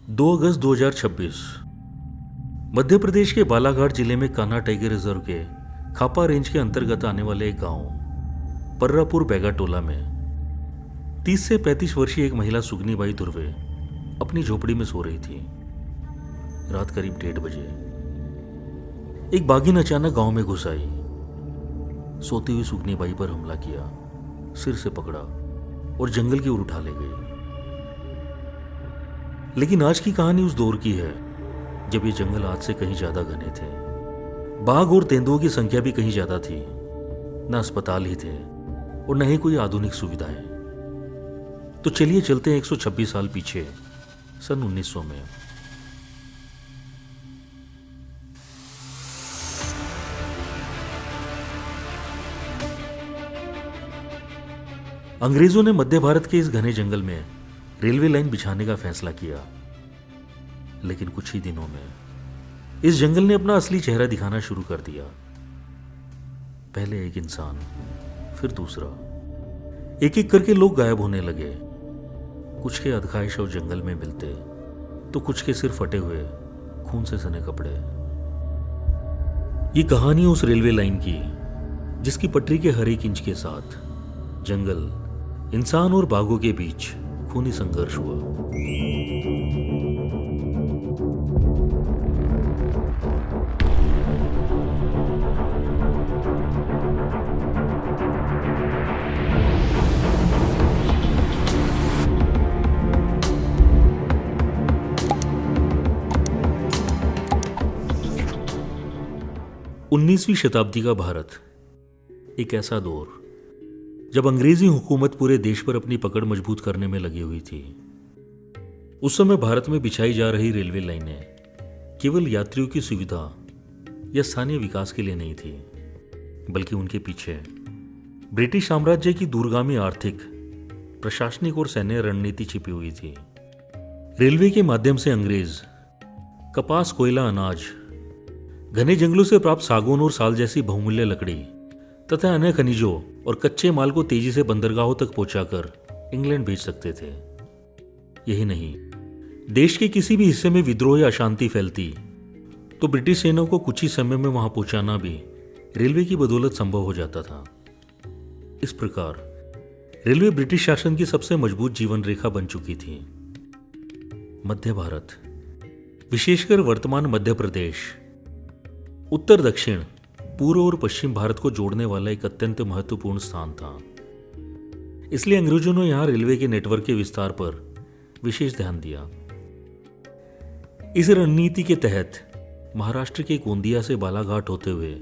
2 अगस्त 2026 मध्य प्रदेश के बालाघाट जिले में कान्हा टाइगर रिजर्व के खापा रेंज के अंतर्गत आने वाले एक गांव पर्रापुर बैगाटोला में 30 से 35 वर्षीय एक महिला सुगनीबाई धुर्वे अपनी झोपड़ी में सो रही थी। रात करीब 1:30 बजे एक बाघिन अचानक गांव में घुस आई। सोती हुई सुगनीबाई पर हमला किया, सिर से पकड़ा और जंगल की ओर उठा ले गई। लेकिन आज की कहानी उस दौर की है जब ये जंगल आज से कहीं ज्यादा घने थे। बाघ और तेंदुओं की संख्या भी कहीं ज्यादा थी। न अस्पताल ही थे और न ही कोई आधुनिक सुविधाएं। तो चलिए चलते हैं 126 साल पीछे, सन 1900 में। अंग्रेजों ने मध्य भारत के इस घने जंगल में रेलवे लाइन बिछाने का फैसला किया। लेकिन कुछ ही दिनों में इस जंगल ने अपना असली चेहरा दिखाना शुरू कर दिया। पहले एक इंसान, फिर दूसरा। एक एक करके लोग गायब होने लगे। कुछ के अधखाए शव जंगल में मिलते तो कुछ के सिर फटे हुए, खून से सने कपड़े। ये कहानी उस रेलवे लाइन की जिसकी पटरी के हर एक इंच के साथ जंगल, इंसान और बाघों के बीच खूनी संघर्ष हुआ। उन्नीसवीं शताब्दी का भारत एक ऐसा दौर जब अंग्रेजी हुकूमत पूरे देश पर अपनी पकड़ मजबूत करने में लगी हुई थी। उस समय भारत में बिछाई जा रही रेलवे लाइनें केवल यात्रियों की सुविधा या स्थानीय विकास के लिए नहीं थी, बल्कि उनके पीछे ब्रिटिश साम्राज्य की दूरगामी आर्थिक, प्रशासनिक और सैन्य रणनीति छिपी हुई थी। रेलवे के माध्यम से अंग्रेज कपास, कोयला, अनाज, घने जंगलों से प्राप्त सागौन और साल जैसी बहुमूल्य लकड़ी तथा अन्य खनिजों और कच्चे माल को तेजी से बंदरगाहों तक पहुंचाकर इंग्लैंड भेज सकते थे। यही नहीं, देश के किसी भी हिस्से में विद्रोह या अशांति फैलती तो ब्रिटिश सेना को कुछ ही समय में वहां पहुंचाना भी रेलवे की बदौलत संभव हो जाता था। इस प्रकार रेलवे ब्रिटिश शासन की सबसे मजबूत जीवन रेखा बन चुकी थी। मध्य भारत, विशेषकर वर्तमान मध्य प्रदेश, उत्तर दक्षिण, पूर्व और पश्चिम भारत को जोड़ने वाला एक अत्यंत महत्वपूर्ण स्थान था। इसलिए अंग्रेजों ने यहां रेलवे के नेटवर्क के विस्तार पर विशेष ध्यान दिया। इस रणनीति के तहत महाराष्ट्र के गोंदिया से बालाघाट होते हुए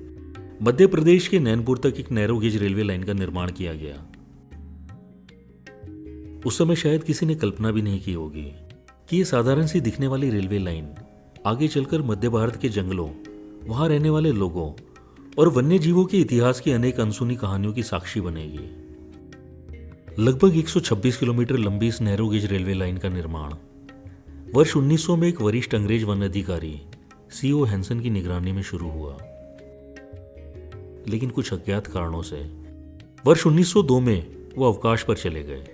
मध्य प्रदेश के नैनपुर तक एक नैरो गेज रेलवे लाइन का निर्माण किया गया। उस समय शायद किसी ने कल्पना भी नहीं की होगी कि यह साधारण सी दिखने वाली रेलवे लाइन आगे चलकर मध्य भारत के जंगलों, वहां रहने वाले लोगों और वन्य जीवों के इतिहास की अनेक अनसुनी कहानियों की साक्षी बनेगी। लगभग 126 किलोमीटर लंबी इस नैरो गेज रेलवे लाइन का निर्माण वर्ष 1900 में एक वरिष्ठ अंग्रेज वन अधिकारी सीओ हैंसन की निगरानी में शुरू हुआ। लेकिन कुछ अज्ञात कारणों से वर्ष 1902 में वो अवकाश पर चले गए।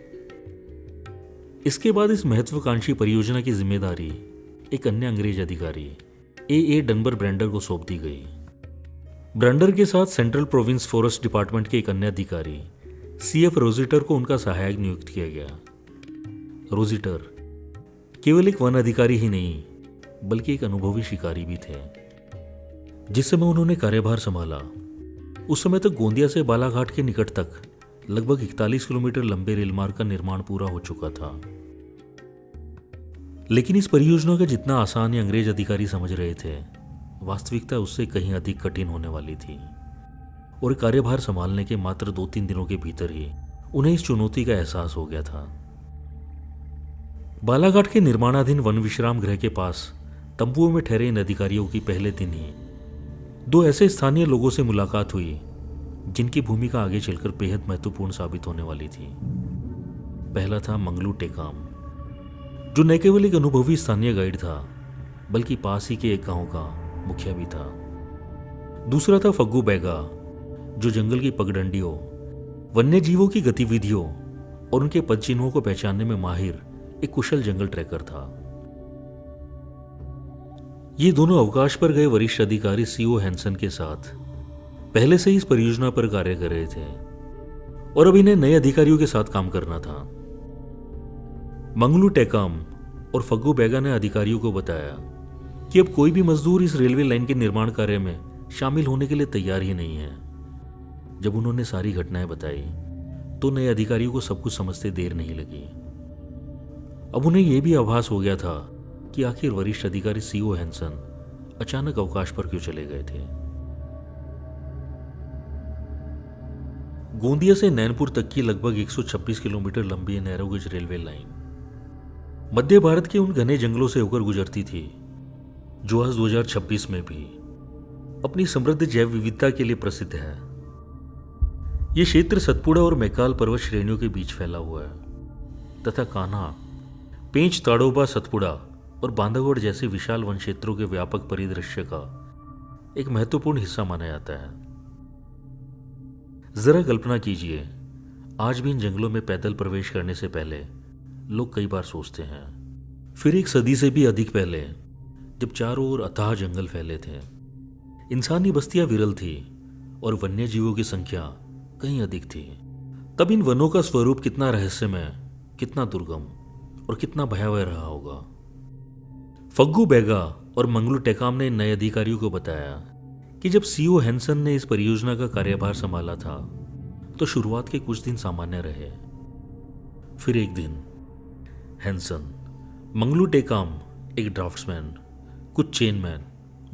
इसके बाद इस महत्वाकांक्षी परियोजना की जिम्मेदारी एक अन्य अंग्रेज अधिकारी ए डनबर ब्रेंडर को सौंप दी गई। ब्रेंडर के साथ सेंट्रल प्रोविंस फॉरेस्ट डिपार्टमेंट के एक अन्य अधिकारी सीएफ रोजिटर को उनका सहायक नियुक्त किया गया। रोजिटर केवल एक वन अधिकारी ही नहीं, बल्कि एक अनुभवी शिकारी भी थे। जिस समय उन्होंने कार्यभार संभाला, उस समय तक गोंदिया से बालाघाट के निकट तक लगभग 41 किलोमीटर लंबे रेलमार्ग का निर्माण पूरा हो चुका था। लेकिन इस परियोजना का जितना आसान ये अंग्रेज अधिकारी समझ रहे थे, वास्तविकता उससे कहीं अधिक कठिन होने वाली थी। और कार्यभार संभालने के मात्र 2-3 दिनों के भीतर ही उन्हें इस चुनौती का एहसास हो गया था। बालाघाट के निर्माणाधीन वन विश्राम गृह के पास तंबुओं में ठहरे इन अधिकारियों की पहले दिन ही 2 ऐसे स्थानीय लोगों से मुलाकात हुई जिनकी भूमिका आगे चलकर बेहद महत्वपूर्ण साबित होने वाली थी। पहला था मंगलू टेकाम, जो न केवल एक अनुभवी स्थानीय गाइड था, बल्कि पास ही के एक गांव का मुखिया भी था। दूसरा था फग्गू बैगा, जो जंगल की पगडंडियों, वन्य जीवों की गतिविधियों और उनके पदचिन्हों को पहचानने में माहिर एक कुशल जंगल ट्रैकर था। ये दोनों अवकाश पर गए वरिष्ठ अधिकारी सीओ हैंसन के साथ पहले से ही इस परियोजना पर कार्य कर रहे थे और अब इन्हें नए अधिकारियों के साथ काम करना था। मंगलू टेकाम और फग्गू बैगा ने अधिकारियों को बताया कि अब कोई भी मजदूर इस रेलवे लाइन के निर्माण कार्य में शामिल होने के लिए तैयार ही नहीं है। जब उन्होंने सारी घटनाएं बताई तो नए अधिकारियों को सब कुछ समझते देर नहीं लगी। अब उन्हें यह भी आभास हो गया था कि आखिर वरिष्ठ अधिकारी सीओ हैंसन अचानक अवकाश पर क्यों चले गए थे। गोंदिया से नैनपुर तक की लगभग 126 किलोमीटर लंबी नैरोगेज रेलवे लाइन मध्य भारत के उन घने जंगलों से होकर गुजरती थी जो आज 2026 में भी अपनी समृद्ध जैव विविधता के लिए प्रसिद्ध है। यह क्षेत्र सतपुड़ा और मैकाल पर्वत श्रेणियों के बीच फैला हुआ है तथा कान्हा, पेंच, ताड़ोबा, सतपुड़ा और बांधवगढ़ जैसे विशाल वन क्षेत्रों के व्यापक परिदृश्य का एक महत्वपूर्ण हिस्सा माना जाता है। जरा कल्पना कीजिए, आज भी इन जंगलों में पैदल प्रवेश करने से पहले लोग कई बार सोचते हैं। फिर एक सदी से भी अधिक पहले, जब चारों ओर अथाह जंगल फैले थे, इंसानी बस्तियां विरल थी और वन्य जीवों की संख्या कहीं अधिक थी, तब इन वनों का स्वरूप कितना रहस्यमय, कितना दुर्गम और कितना भयावह रहा होगा। फग्गू बैगा और मंगलू टेकाम ने नए अधिकारियों को बताया कि जब सीओ हैंसन ने इस परियोजना का कार्यभार संभाला था तो शुरुआत के कुछ दिन सामान्य रहे। फिर एक दिन हैंसन, मंगलू टेकाम एक ड्राफ्ट्समैन, कुछ चेनमैन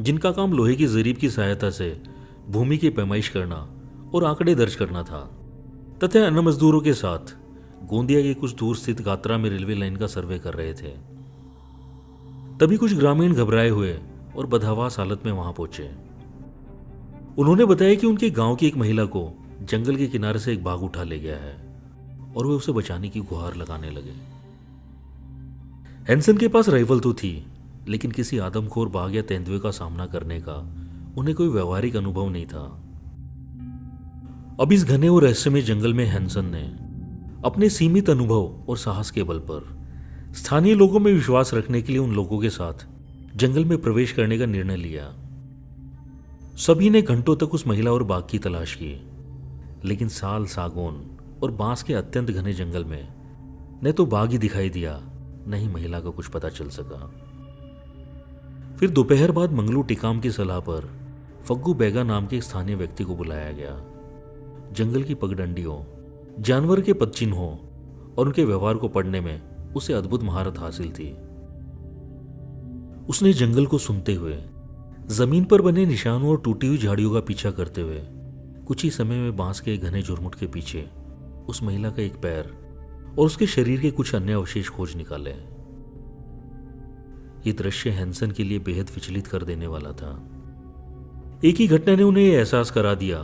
जिनका काम लोहे की जरीब की सहायता से भूमि की पैमाइश करना और आंकड़े दर्ज करना था, तथा अन्य मजदूरों के साथ गोंदिया के कुछ दूर स्थित गात्रा में रेलवे लाइन का सर्वे कर रहे थे। तभी कुछ ग्रामीण घबराए हुए और बदहवास हालत में वहां पहुंचे। उन्होंने बताया कि उनके गांव की एक महिला को जंगल के किनारे से एक बाघ उठा ले गया है और वे उसे बचाने की गुहार लगाने लगे। हैंसन के पास राइफल तो थी, लेकिन किसी आदमखोर बाघ या तेंदुए का सामना करने का उन्हें कोई व्यवहारिक अनुभव नहीं था। अब इस घने और रहस्यमय जंगल में हैंसन ने अपने सीमित अनुभव और साहस के बल पर स्थानीय लोगों में विश्वास रखने के लिए उन लोगों के साथ जंगल में प्रवेश करने का निर्णय लिया। सभी ने घंटों तक उस महिला और बाघ की तलाश की, लेकिन साल, सागौन और बांस के अत्यंत घने जंगल में न तो बाघ ही दिखाई दिया, न ही महिला का कुछ पता चल सका। फिर दोपहर बाद मंगलू टिकाम की सलाह पर फग्गू बैगा नाम के एक स्थानीय व्यक्ति को बुलाया गया। जंगल की पगडंडियों, जानवर के पदचिन्हों और उनके व्यवहार को पढ़ने में उसे अद्भुत महारत हासिल थी। उसने जंगल को सुनते हुए, जमीन पर बने निशानों और टूटी हुई झाड़ियों का पीछा करते हुए कुछ ही समय में बांस के घने झुरमुट के पीछे उस महिला का एक पैर और उसके शरीर के कुछ अन्य अवशेष खोज निकाले। ये दृश्य हैंसन के लिए बेहद विचलित कर देने वाला था। एक ही घटना ने उन्हें यह एहसास करा दिया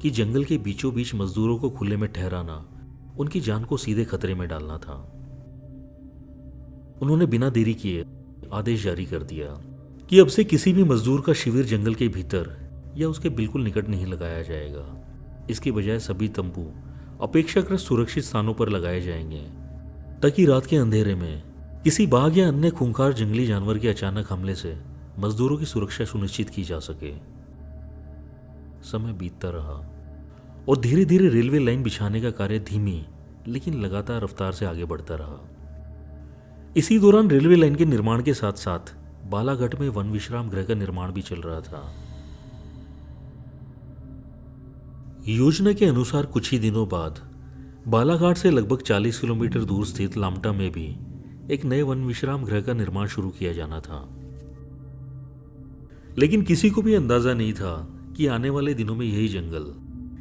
कि जंगल के बीचों बीच मजदूरों को खुले में ठहराना उनकी जान को सीधे खतरे में डालना था। उन्होंने बिना देरी किए आदेश जारी कर दिया कि अब से किसी भी मजदूर का शिविर जंगल के भीतर या उसके बिल्कुल निकट नहीं लगाया जाएगा। इसके बजाय सभी तंबू अपेक्षाकृत सुरक्षित स्थानों पर लगाए जाएंगे ताकि रात के अंधेरे में किसी बाघ या अन्य खूंखार जंगली जानवर के अचानक हमले से मजदूरों की सुरक्षा सुनिश्चित की जा सके। समय बीतता रहा और धीरे धीरे रेलवे लाइन बिछाने का कार्य धीमी लेकिन लगातार रफ्तार से आगे बढ़ता रहा। इसी दौरान रेलवे लाइन के निर्माण के साथ साथ बालाघाट में वन विश्राम गृह का निर्माण भी चल रहा था। योजना के अनुसार कुछ ही दिनों बाद बालाघाट से लगभग 40 किलोमीटर दूर स्थित लामटा में भी एक नए वन विश्राम गृह का निर्माण शुरू किया जाना था। लेकिन किसी को भी अंदाजा नहीं था कि आने वाले दिनों में यही जंगल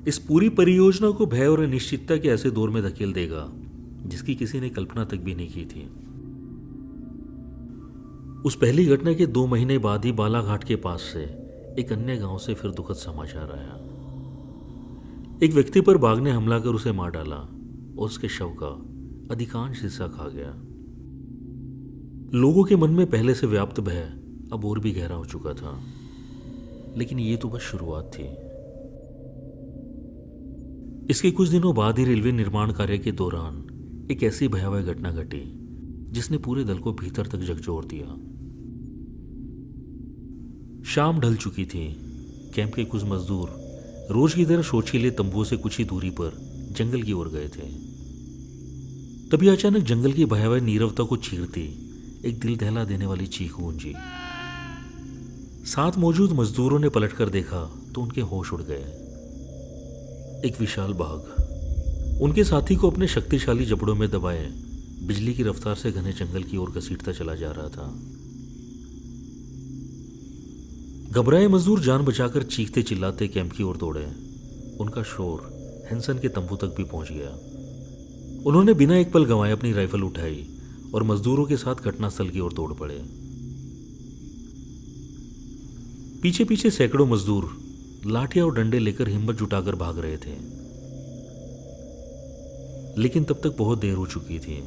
इस पूरी परियोजना को भय और अनिश्चितता के ऐसे दौर में धकेल देगा जिसकी किसी ने कल्पना तक भी नहीं की थी। उस पहली घटना के 2 महीने बाद ही बालाघाट के पास से एक अन्य गांव से फिर दुखद समाचार आया। एक व्यक्ति पर बाघ ने हमला कर उसे मार डाला और उसके शव का अधिकांश हिस्सा खा गया। लोगों के मन में पहले से व्याप्त भय अब और भी गहरा हो चुका था। लेकिन ये तो बस शुरुआत थी। इसके कुछ दिनों बाद ही रेलवे निर्माण कार्य के दौरान एक ऐसी भयावह घटना घटी जिसने पूरे दल को भीतर तक झकझोर दिया। शाम ढल चुकी थी। कैंप के कुछ मजदूर रोज की तरह शोचीले तंबुओं से कुछ ही दूरी पर जंगल की ओर गए थे। तभी अचानक जंगल की भयावह नीरवता को चीरती एक दिल दहला देने वाली चीख गूंजी। साथ मौजूद मजदूरों ने पलटकर देखा तो उनके होश उड़ गए। एक विशाल बाघ उनके साथी को अपने शक्तिशाली जबड़ों में दबाए बिजली की रफ्तार से घने जंगल की ओर घसीटता चला जा रहा था। घबराए मजदूर जान बचाकर चीखते चिल्लाते कैंप की ओर दौड़े। उनका शोर हेंसन के तंबू तक भी पहुंच गया। उन्होंने बिना एक पल गंवाए अपनी राइफल उठाई और मजदूरों के साथ घटनास्थल की ओर दौड़ पड़े। पीछे पीछे सैकड़ों मजदूर लाठियां और डंडे लेकर हिम्मत जुटाकर भाग रहे थे, लेकिन तब तक बहुत देर हो चुकी थी।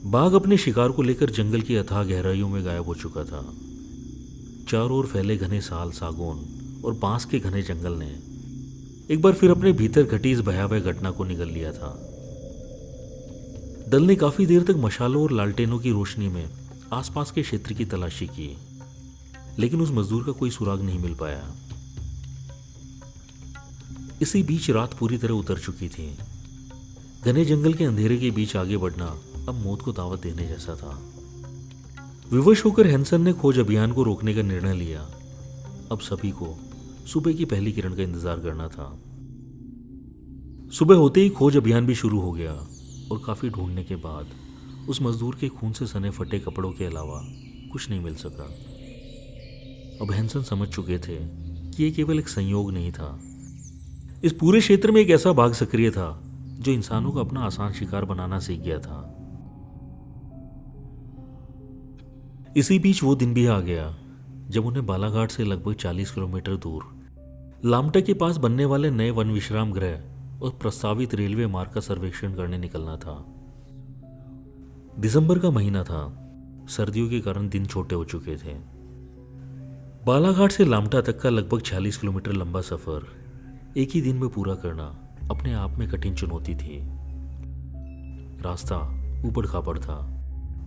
बाघ अपने शिकार को लेकर जंगल की अथाह गहराइयों में गायब हो चुका था। चारों ओर फैले घने साल, सागौन और बांस के घने जंगल ने एक बार फिर अपने भीतर घटी इस भयावह घटना को निगल लिया था। दल ने काफी देर तक मशालों और लालटेनों की रोशनी में आसपास के क्षेत्र की तलाशी की, लेकिन उस मजदूर का कोई सुराग नहीं मिल पाया। इसी बीच रात पूरी तरह उतर चुकी थी। घने जंगल के अंधेरे के बीच आगे बढ़ना अब मौत को दावत देने जैसा था। विवश होकर हेंसन ने खोज अभियान को रोकने का निर्णय लिया। अब सभी को सुबह की पहली किरण का इंतजार करना था। सुबह होते ही खोज अभियान भी शुरू हो गया और काफी ढूंढने के बाद उस मजदूर के खून से सने फटे कपड़ों के अलावा कुछ नहीं मिल सका। अब हेंसन समझ चुके थे कि यह केवल एक संयोग नहीं था। इस पूरे क्षेत्र में एक ऐसा बाघ सक्रिय था जो इंसानों को अपना आसान शिकार बनाना सीख गया था। इसी बीच वो दिन भी आ गया जब उन्हें बालाघाट से लगभग 40 किलोमीटर दूर लामटा के पास बनने वाले नए वन विश्राम गृह और प्रस्तावित रेलवे मार्ग का सर्वेक्षण करने निकलना था। दिसंबर का महीना था। सर्दियों के कारण दिन छोटे हो चुके थे। बालाघाट से लामटा तक का लगभग 46 किलोमीटर लंबा सफर एक ही दिन में पूरा करना अपने आप में कठिन चुनौती थी। रास्ता ऊबड़ खाबड़ था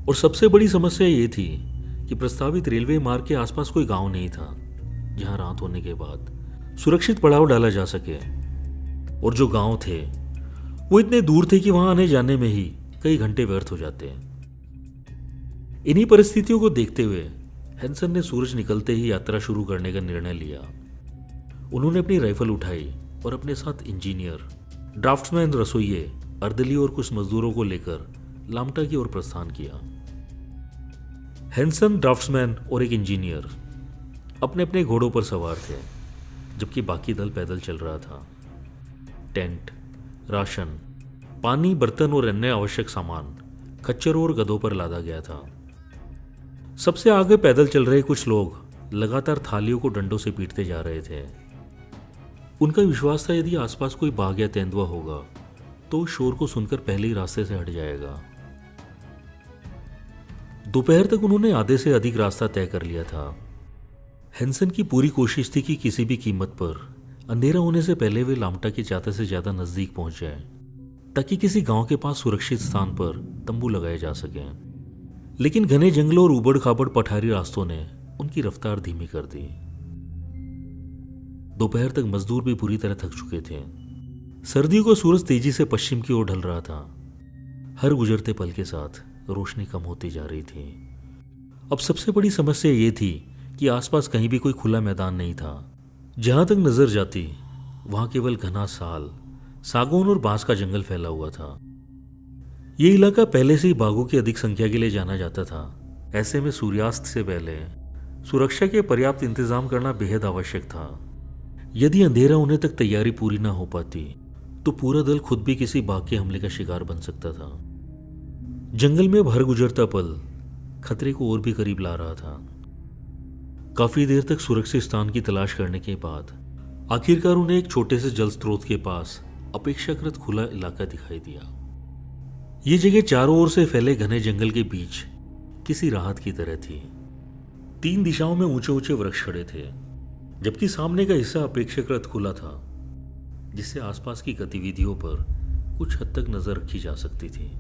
और सबसे बड़ी समस्या ये थी कि प्रस्तावित रेलवे मार्ग के आसपास कोई गांव नहीं था जहां रात होने के बाद सुरक्षित पड़ाव डाला जा सके। और जो गांव थे वो इतने दूर थे कि वहां आने जाने में ही कई घंटे व्यर्थ हो जाते। इन्हीं परिस्थितियों को देखते हुए हेंसन ने सूरज निकलते ही यात्रा शुरू करने का निर्णय लिया। उन्होंने अपनी राइफल उठाई और अपने साथ इंजीनियर, ड्राफ्ट्समैन, रसोइये, अर्दली और कुछ मजदूरों को लेकर लामटा की ओर प्रस्थान किया। हेंसन, ड्राफ्ट्समैन और एक इंजीनियर अपने अपने घोड़ों पर सवार थे, जबकि बाकी दल पैदल चल रहा था। टेंट, राशन, पानी, बर्तन और अन्य आवश्यक सामान खच्चरों और गधों पर लादा गया था। सबसे आगे पैदल चल रहे कुछ लोग लगातार थालियों को डंडों से पीटते जा रहे थे। उनका विश्वास था यदि आसपास कोई बाघ या तेंदुआ होगा तो शोर को सुनकर पहले ही रास्ते से हट जाएगा। दोपहर तक उन्होंने आधे से अधिक रास्ता तय कर लिया था। हेंसन की पूरी कोशिश थी कि किसी भी कीमत पर अंधेरा होने से पहले वे लामटा के ज्यादा से ज्यादा नजदीक पहुंच जाए, ताकि किसी गांव के पास सुरक्षित स्थान पर तंबू लगाए जा सके। लेकिन घने जंगलों और उबड़ खाबड़ पठारी रास्तों ने उनकी रफ्तार धीमी कर दी। दोपहर तक मजदूर भी पूरी तरह थक चुके थे। सर्दियों का सूरज तेजी से पश्चिम की ओर ढल रहा था। हर गुजरते पल के साथ रोशनी कम होती जा रही थी। अब सबसे बड़ी समस्या ये थी कि आसपास कहीं भी कोई खुला मैदान नहीं था। जहां तक नजर जाती वहां केवल घना साल, सागौन और बांस का जंगल फैला हुआ था। ये इलाका पहले से ही बाघों की अधिक संख्या के लिए जाना जाता था। ऐसे में सूर्यास्त से पहले सुरक्षा के पर्याप्त इंतजाम करना बेहद आवश्यक था। यदि अंधेरा होने तक तैयारी पूरी ना हो पाती तो पूरा दल खुद भी किसी बाघ के हमले का शिकार बन सकता था। जंगल में भर गुजरता पल खतरे को और भी करीब ला रहा था। काफी देर तक सुरक्षित स्थान की तलाश करने के बाद आखिरकार उन्हें एक छोटे से जल स्रोत के पास अपेक्षाकृत खुला इलाका दिखाई दिया। ये जगह चारों ओर से फैले घने जंगल के बीच किसी राहत की तरह थी। 3 दिशाओं में ऊंचे ऊंचे वृक्ष खड़े थे, जबकि सामने का हिस्सा अपेक्षाकृत खुला था, जिससे आसपास की गतिविधियों पर कुछ हद तक नजर रखी जा सकती थी।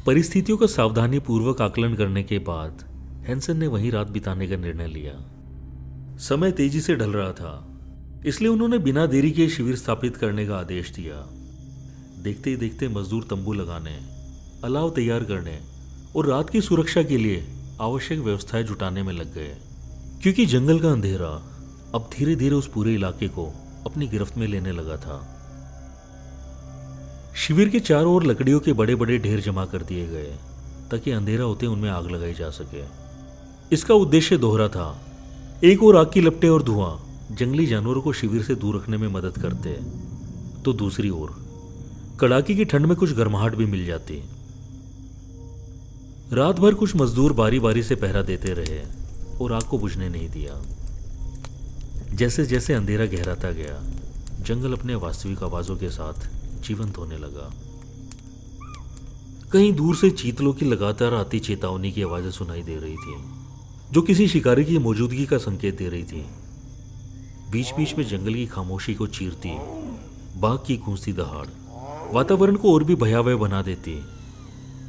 परिस्थितियों का सावधानी पूर्वक आकलन करने के बाद हैंसन ने वहीं रात बिताने का निर्णय लिया। समय तेजी से ढल रहा था, इसलिए उन्होंने बिना देरी के शिविर स्थापित करने का आदेश दिया। देखते ही देखते मजदूर तंबू लगाने, अलाव तैयार करने और रात की सुरक्षा के लिए आवश्यक व्यवस्थाएं जुटाने में लग गए, क्योंकि जंगल का अंधेरा अब धीरे धीरे उस पूरे इलाके को अपनी गिरफ्त में लेने लगा था। शिविर के चारों ओर लकड़ियों के बड़े बड़े ढेर जमा कर दिए गए ताकि अंधेरा होते उनमें आग लगाई जा सके। इसका उद्देश्य दोहरा था। एक ओर आग की लपटें और धुआं जंगली जानवरों को शिविर से दूर रखने में मदद करते, तो दूसरी ओर कड़ाके की ठंड में कुछ गर्माहट भी मिल जाती। रात भर कुछ मजदूर बारी बारी से पहरा देते रहे और आग को बुझने नहीं दिया। जैसे जैसे अंधेरा गहराता गया, जंगल अपने वास्तविक आवाजों के साथ जीवंत होने लगा। कहीं दूर से चीतलों की लगातार आती चेतावनी की आवाजें सुनाई दे रही थी, जो किसी शिकारी की मौजूदगी का संकेत दे रही थी। बीच बीच में जंगल की खामोशी को चीरती बाघ की गूंजती दहाड़ वातावरण को और भी भयावह बना देती,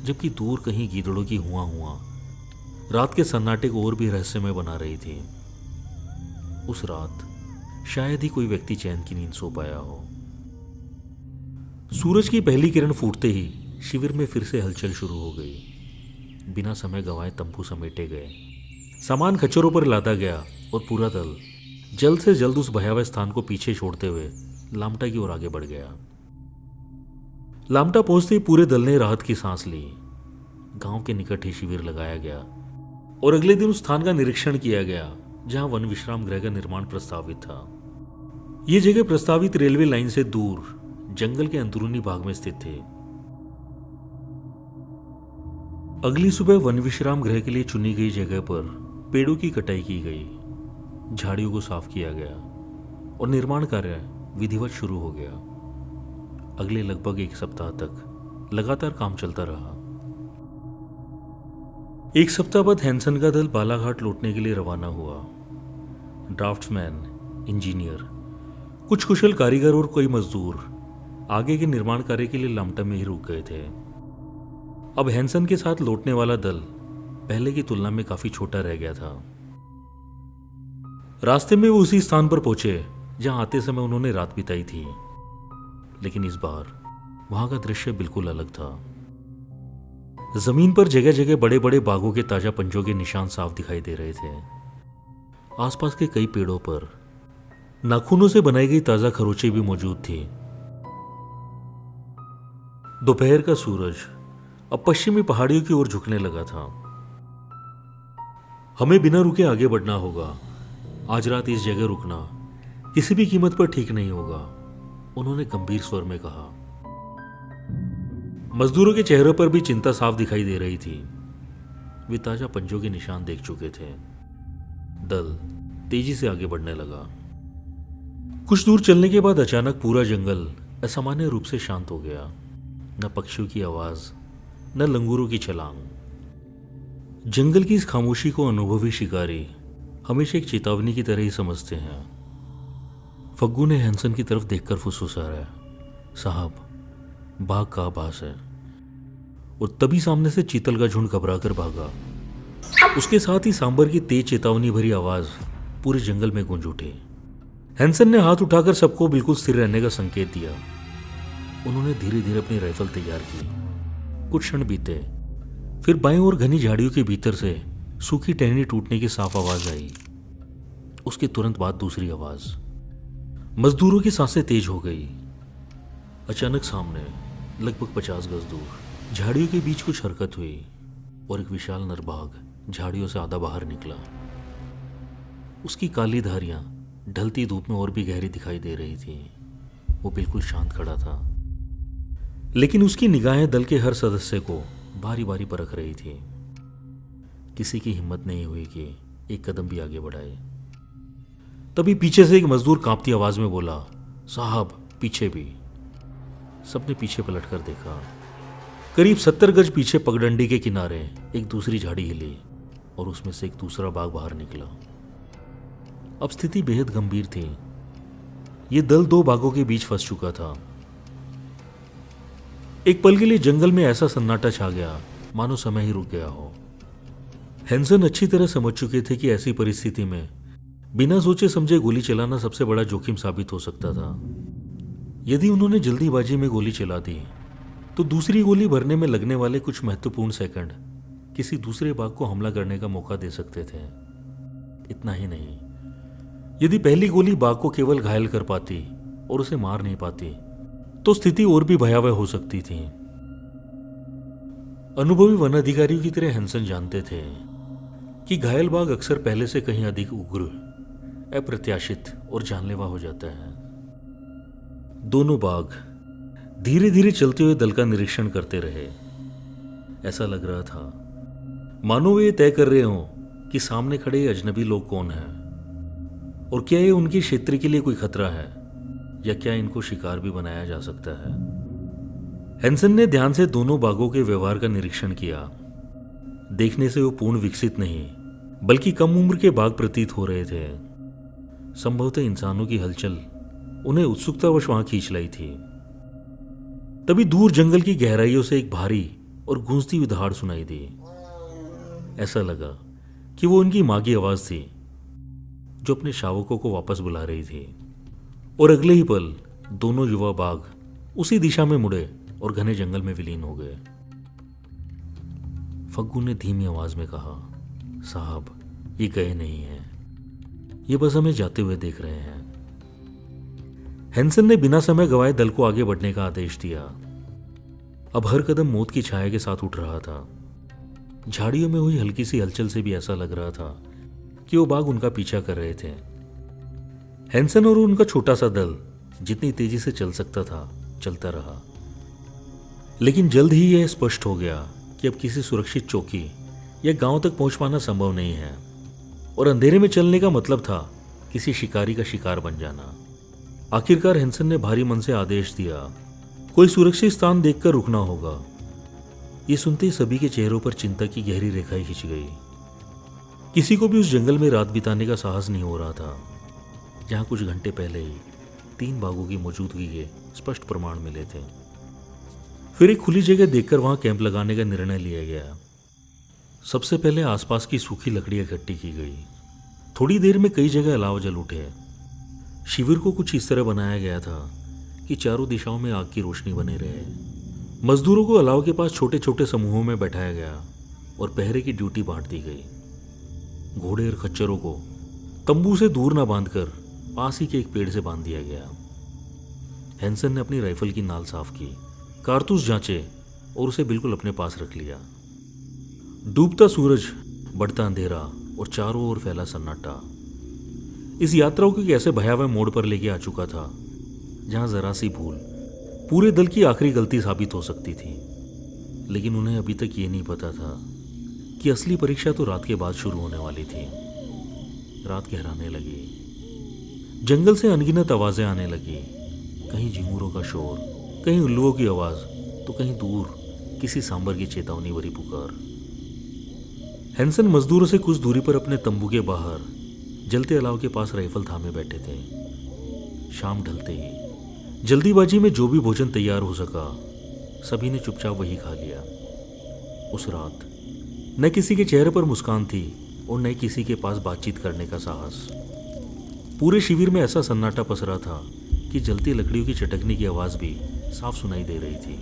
जबकि दूर कहीं गीदड़ों की हुआ हुआ रात के सन्नाटे को और भी रहस्यमय बना रही थी। उस रात शायद ही कोई व्यक्ति चैन की नींद सो पाया हो। सूरज की पहली किरण फूटते ही शिविर में फिर से हलचल शुरू हो गई। बिना समय गंवाए तंबू समेटे गए, सामान खच्चरों पर लादा गया और पूरा दल जल्द से जल्द उस भयावह स्थान को पीछे छोड़ते हुए लामटा की ओर आगे बढ़ गया। लामटा पहुंचते ही पूरे दल ने राहत की सांस ली। गांव के निकट ही शिविर लगाया गया और अगले दिन उस स्थान का निरीक्षण किया गया जहां वन विश्राम गृह का निर्माण प्रस्तावित था। यह जगह प्रस्तावित रेलवे लाइन से दूर जंगल के अंदरूनी भाग में स्थित थे। अगली सुबह वन विश्राम गृह के लिए चुनी गई जगह पर पेड़ों की कटाई की गई, झाड़ियों को साफ किया गया और निर्माण कार्य विधिवत शुरू हो गया। अगले लगभग एक सप्ताह तक लगातार काम चलता रहा। एक सप्ताह बाद हैंसन का दल बालाघाट लौटने के लिए रवाना हुआ। ड्राफ्ट्समैन, इंजीनियर, कुछ कुशल कारीगर और कई मजदूर आगे के निर्माण कार्य के लिए लामटा में ही रुक गए थे। अब हैंसन के साथ लौटने वाला दल पहले की तुलना में काफी छोटा रह गया था। रास्ते में वो उसी स्थान पर पहुंचे जहां आते समय उन्होंने रात बिताई थी, लेकिन इस बार वहां का दृश्य बिल्कुल अलग था। जमीन पर जगह जगह बड़े बड़े बाघों के ताजा पंजों के निशान साफ दिखाई दे रहे थे। आसपास के कई पेड़ों पर नाखूनों से बनाई गई ताजा खरोंचें भी मौजूद थी। दोपहर का सूरज अब पश्चिमी पहाड़ियों की ओर झुकने लगा था। हमें बिना रुके आगे बढ़ना होगा। आज रात इस जगह रुकना किसी भी कीमत पर ठीक नहीं होगा, उन्होंने गंभीर स्वर में कहा। मजदूरों के चेहरों पर भी चिंता साफ दिखाई दे रही थी। वे ताजा पंजों के निशान देख चुके थे। दल तेजी से आगे बढ़ने लगा। कुछ दूर चलने के बाद अचानक पूरा जंगल असामान्य रूप से शांत हो गया। न पक्षियों की आवाज, न लंगूरों की छलांग। जंगल की इस खामोशी को अनुभवी शिकारी हमेशा एक चेतावनी की तरह ही समझते हैं। फग्गू ने हैंसन की तरफ देखकर फुसफुसाया, साहब, बाघ का आभास है। और तभी सामने से चीतल का झुंड घबराकर भागा। उसके साथ ही सांबर की तेज चेतावनी भरी आवाज पूरे जंगल में गूंज उठी। हैंसन ने हाथ उठाकर सबको बिल्कुल स्थिर रहने का संकेत दिया। उन्होंने धीरे धीरे अपनी राइफल तैयार की। कुछ क्षण बीते, फिर बाएं ओर घनी झाड़ियों के भीतर से सूखी टहनी टूटने की साफ आवाज आई। उसके तुरंत बाद दूसरी आवाज। मजदूरों की सांसें तेज हो गई। अचानक सामने लगभग 50 गज दूर झाड़ियों के बीच कुछ हरकत हुई और एक विशाल नर बाघ झाड़ियों से आधा बाहर निकला। उसकी काली धारियां ढलती धूप में और भी गहरी दिखाई दे रही थी। वो बिल्कुल शांत खड़ा था, लेकिन उसकी निगाहें दल के हर सदस्य को बारी बारी परख रही थी। किसी की हिम्मत नहीं हुई कि एक कदम भी आगे बढ़ाए। तभी पीछे से एक मजदूर कांपती आवाज में बोला, साहब, पीछे भी। सबने पीछे पलटकर देखा। करीब 70 गज पीछे पगडंडी के किनारे एक दूसरी झाड़ी हिली और उसमें से एक दूसरा बाघ बाहर निकला। अब स्थिति बेहद गंभीर थी। यह दल 2 बाघों के बीच फंस चुका था। एक पल के लिए जंगल में ऐसा सन्नाटा छा गया मानो समय ही रुक गया हो। हैंसन अच्छी तरह समझ चुके थे कि ऐसी परिस्थिति में बिना सोचे समझे गोली चलाना सबसे बड़ा जोखिम साबित हो सकता था। यदि उन्होंने जल्दीबाजी में गोली चला दी तो दूसरी गोली भरने में लगने वाले कुछ महत्वपूर्ण सेकंड किसी दूसरे बाघ को हमला करने का मौका दे सकते थे। इतना ही नहीं, यदि पहली गोली बाघ को केवल घायल कर पाती और उसे मार नहीं पाती तो स्थिति और भी भयावह हो सकती थी। अनुभवी वन अधिकारियों की तरह हैंसन जानते थे कि घायल बाघ अक्सर पहले से कहीं अधिक उग्र, अप्रत्याशित और जानलेवा हो जाता है। दोनों बाघ धीरे धीरे चलते हुए दल का निरीक्षण करते रहे। ऐसा लग रहा था मानो वे तय कर रहे हों कि सामने खड़े ये अजनबी लोग कौन हैं और क्या ये उनके क्षेत्र के लिए कोई खतरा है या क्या इनको शिकार भी बनाया जा सकता है। हैंसन ने ध्यान से दोनों बाघों के व्यवहार का निरीक्षण किया। देखने से वो पूर्ण विकसित नहीं बल्कि कम उम्र के बाघ प्रतीत हो रहे थे। संभवतः इंसानों की हलचल उन्हें उत्सुकतावश वहां खींच लाई थी। तभी दूर जंगल की गहराइयों से एक भारी और गूंजती हुई दहाड़ सुनाई दी। ऐसा लगा कि वो उनकी माँ की आवाज थी जो अपने शावकों को वापस बुला रही थी। और अगले ही पल दोनों युवा बाघ उसी दिशा में मुड़े और घने जंगल में विलीन हो गए। फग्गू ने धीमी आवाज में कहा, साहब ये गए नहीं हैं, ये बस हमें जाते हुए देख रहे हैं। हैंसन ने बिना समय गवाए दल को आगे बढ़ने का आदेश दिया। अब हर कदम मौत की छाया के साथ उठ रहा था। झाड़ियों में हुई हल्की सी हलचल से भी ऐसा लग रहा था कि वो बाघ उनका पीछा कर रहे थे। हैंसन और उनका छोटा सा दल जितनी तेजी से चल सकता था चलता रहा, लेकिन जल्द ही यह स्पष्ट हो गया कि अब किसी सुरक्षित चौकी या गांव तक पहुंच पाना संभव नहीं है और अंधेरे में चलने का मतलब था किसी शिकारी का शिकार बन जाना। आखिरकार हैंसन ने भारी मन से आदेश दिया, कोई सुरक्षित स्थान देखकर रुकना होगा। ये सुनते ही सभी के चेहरों पर चिंता की गहरी रेखाएं खिंच गई। किसी को भी उस जंगल में रात बिताने का साहस नहीं हो रहा था जहां कुछ घंटे पहले ही 3 बाघों की मौजूदगी के स्पष्ट प्रमाण मिले थे। फिर एक खुली जगह देखकर वहां कैंप लगाने का निर्णय लिया गया। सबसे पहले आसपास की सूखी लकड़ियां इकट्ठी की गई। थोड़ी देर में कई जगह अलाव जल उठे। शिविर को कुछ इस तरह बनाया गया था कि चारों दिशाओं में आग की रोशनी बने रहे। मजदूरों को अलाव के पास छोटे छोटे समूहों में बैठाया गया और पहरे की ड्यूटी बांट दी गई। घोड़े और खच्चरों को तंबू से दूर न बांधकर पास ही के एक पेड़ से बांध दिया गया। हैंसन ने अपनी राइफल की नाल साफ की, कारतूस जांचे और उसे बिल्कुल अपने पास रख लिया। डूबता सूरज, बढ़ता अंधेरा और चारों ओर फैला सन्नाटा इस यात्रा को एक ऐसे भयावह मोड़ पर लेके आ चुका था जहां जरा सी भूल पूरे दल की आखिरी गलती साबित हो सकती थी। लेकिन उन्हें अभी तक ये नहीं पता था कि असली परीक्षा तो रात के बाद शुरू होने वाली थी। रात गहराने लगी। जंगल से अनगिनत आवाजें आने लगी। कहीं झिंगुरों का शोर, कहीं उल्लुओं की आवाज, तो कहीं दूर किसी सांबर की चेतावनी भरी पुकार। हैंसन मजदूरों से कुछ दूरी पर अपने तंबू के बाहर जलते अलाव के पास राइफल थामे बैठे थे। शाम ढलते ही जल्दीबाजी में जो भी भोजन तैयार हो सका सभी ने चुपचाप वही खा लिया। उस रात न किसी के चेहरे पर मुस्कान थी और न किसी के पास बातचीत करने का साहस। पूरे शिविर में ऐसा सन्नाटा पसरा था कि जलती लकड़ियों की चटकने की आवाज भी साफ सुनाई दे रही थी।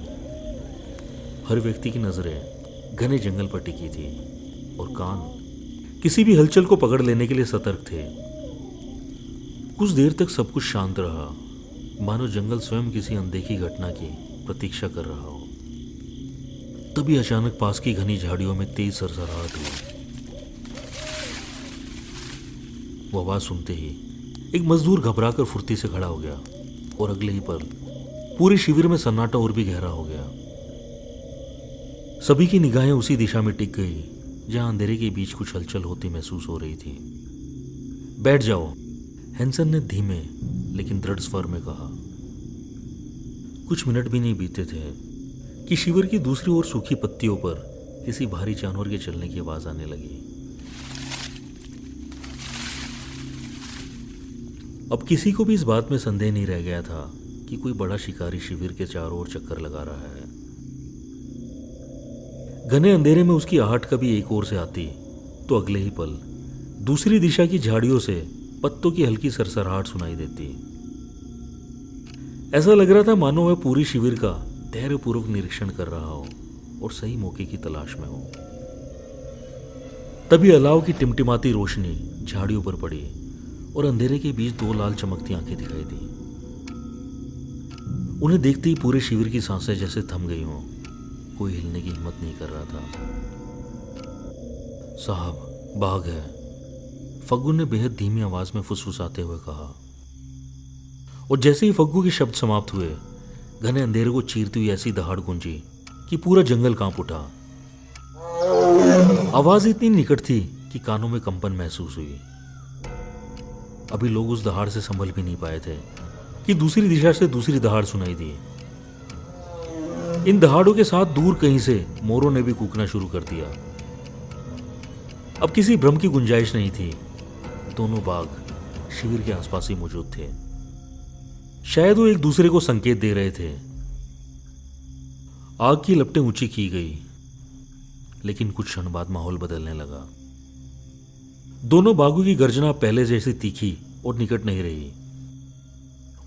हर व्यक्ति की नजरें घने जंगल पर टिकी थी और कान किसी भी हलचल को पकड़ लेने के लिए सतर्क थे। कुछ देर तक सब कुछ शांत रहा, मानो जंगल स्वयं किसी अनदेखी घटना की प्रतीक्षा कर रहा हो। तभी अचानक पास की घनी झाड़ियों में तेज सरसराहट हुई। वो आवाज सुनते ही एक मजदूर घबराकर फुर्ती से खड़ा हो गया और अगले ही पल पूरे शिविर में सन्नाटा और भी गहरा हो गया। सभी की निगाहें उसी दिशा में टिक गई जहां अंधेरे के बीच कुछ हलचल होती महसूस हो रही थी। बैठ जाओ, हैंसन ने धीमे लेकिन दृढ़ स्वर में कहा। कुछ मिनट भी नहीं बीते थे कि शिविर की दूसरी ओर सूखी पत्तियों पर किसी भारी जानवर के चलने की आवाज आने लगी। अब किसी को भी इस बात में संदेह नहीं रह गया था कि कोई बड़ा शिकारी शिविर के चारों ओर चक्कर लगा रहा है। घने अंधेरे में उसकी आहट कभी एक ओर से आती तो अगले ही पल दूसरी दिशा की झाड़ियों से पत्तों की हल्की सरसराहट सुनाई देती। ऐसा लग रहा था मानो वह पूरी शिविर का धैर्यपूर्वक निरीक्षण कर रहा हो और सही मौके की तलाश में हो। तभी अलाव की टिमटिमाती रोशनी झाड़ियों पर पड़ी और अंधेरे के बीच दो लाल चमकती आंखें दिखाई दी। उन्हें देखते ही पूरे शिविर की सांसें जैसे थम गई हों। कोई हिलने की हिम्मत नहीं कर रहा था। साहब, बाघ है, फग्गू ने बेहद धीमी आवाज में फुसफुसाते हुए कहा। और जैसे ही फग्गू के शब्द समाप्त हुए, घने अंधेरे को चीरती हुई ऐसी दहाड़ गूंजी कि पूरा जंगल कांप उठा। आवाज इतनी निकट थी कि कानों में कंपन महसूस हुई। अभी लोग उस दहाड़ से संभल भी नहीं पाए थे कि दूसरी दिशा से दूसरी दहाड़ सुनाई दी। इन दहाड़ों के साथ दूर कहीं से मोरों ने भी कूकना शुरू कर दिया। अब किसी भ्रम की गुंजाइश नहीं थी। दोनों बाघ शिविर के आसपास ही मौजूद थे। शायद वो एक दूसरे को संकेत दे रहे थे। आग की लपटें ऊंची की गई, लेकिन कुछ क्षण बाद माहौल बदलने लगा। दोनों बाघों की गर्जना पहले जैसी तीखी और निकट नहीं रही।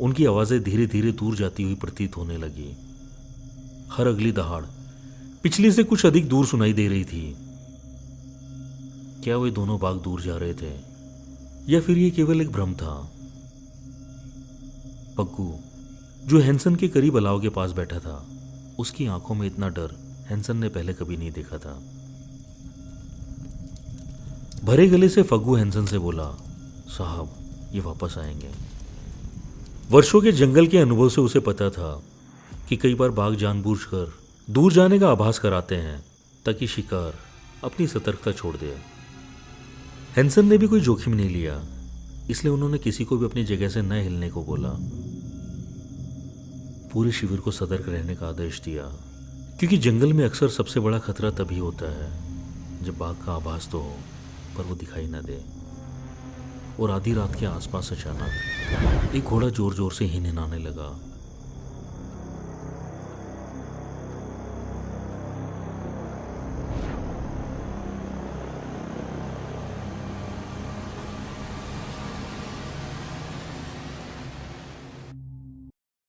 उनकी आवाजें धीरे धीरे दूर जाती हुई प्रतीत होने लगी। हर अगली दहाड़ पिछली से कुछ अधिक दूर सुनाई दे रही थी। क्या वे दोनों बाघ दूर जा रहे थे या फिर ये केवल एक भ्रम था? पग्गू, जो हैंसन के करीब अलाव के पास बैठा था, उसकी आंखों में इतना डर हैंसन ने पहले कभी नहीं देखा था। भरे गले से फग्गू हैंसन से बोला, साहब, ये वापस आएंगे। वर्षों के जंगल के अनुभव से उसे पता था कि कई बार बाघ जानबूझकर दूर जाने का आभास कराते हैं ताकि शिकार अपनी सतर्कता छोड़ दे। हैंसन ने भी कोई जोखिम नहीं लिया, इसलिए उन्होंने किसी को भी अपनी जगह से न हिलने को बोला। पूरे शिविर को सतर्क रहने का आदेश दिया, क्योंकि जंगल में अक्सर सबसे बड़ा खतरा तभी होता है जब बाघ का आभास तो हो पर वो दिखाई न दे। और आधी रात के आसपास अचानक एक घोड़ा जोर जोर से हिनहिनाने लगा।